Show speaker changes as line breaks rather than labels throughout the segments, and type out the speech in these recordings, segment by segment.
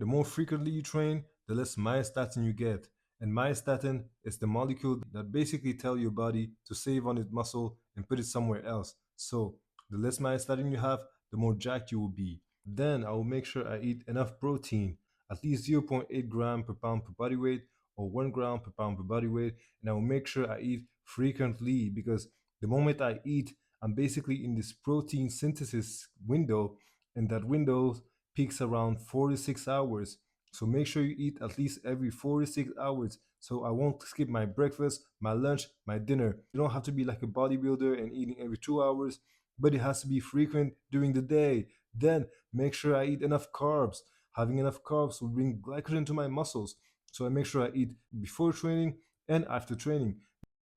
The more frequently you train, the less myostatin you get. And myostatin is the molecule that basically tell your body to save on its muscle and put it somewhere else. So the less myostatin you have, the more jacked you will be. Then I will make sure I eat enough protein, at least zero point 0.8 gram per pound per body weight or 1 gram per pound per body weight. And I will make sure I eat frequently because the moment I eat, I'm basically in this protein synthesis window, and that window peaks around 4 to 6 hours. So make sure you eat at least every 4 to 6 hours. So I won't skip my breakfast, my lunch, my dinner. You don't have to be like a bodybuilder and eating every 2 hours, but it has to be frequent during the day. Then make sure I eat enough carbs. Having enough carbs will bring glycogen to my muscles. So I make sure I eat before training and after training.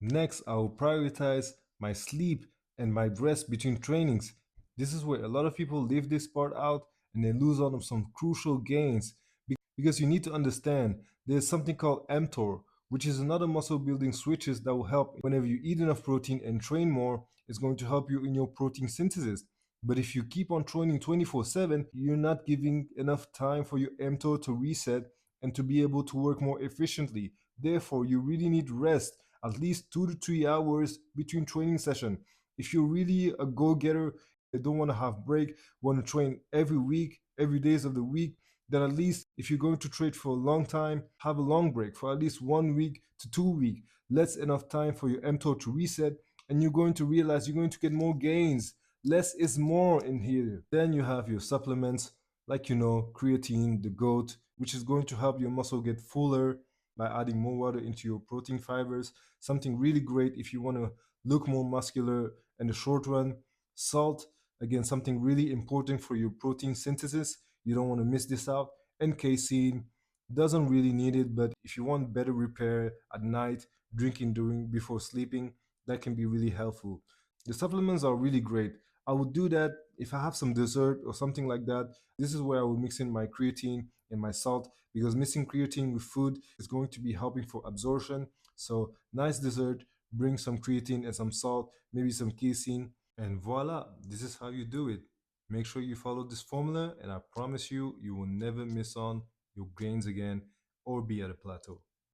Next, I will prioritize my sleep and my rest between trainings. This is where a lot of people leave this part out and they lose out on some crucial gains because you need to understand there's something called mTOR, which is another muscle building switches that will help whenever you eat enough protein and train more. It's going to help you in your protein synthesis. But if you keep on training 24/7, you're not giving enough time for your mTOR to reset and to be able to work more efficiently. Therefore, you really need rest, at least 2 to 3 hours between training session. If you're really a go-getter, you don't want to have break, want to train every week, every days of the week, then at least if you're going to trade for a long time, have a long break for at least 1 week to 2 weeks. That's enough time for your mTOR to reset, and you're going to realize you're going to get more gains. Less is more in here. Then you have your supplements, like creatine, the goat, which is going to help your muscle get fuller by adding more water into your protein fibers. Something really great if you want to look more muscular in the short run. Salt, again, something really important for your protein synthesis. You don't want to miss this out. And casein doesn't really need it, but if you want better repair at night, drinking during before sleeping, that can be really helpful. The supplements are really great. I would do that if I have some dessert or something like that. This is where I will mix in my creatine and my salt because mixing creatine with food is going to be helping for absorption. So nice dessert, bring some creatine and some salt, maybe some casein, and voila, this is how you do it. Make sure you follow this formula, and I promise you, you will never miss on your gains again or be at a plateau.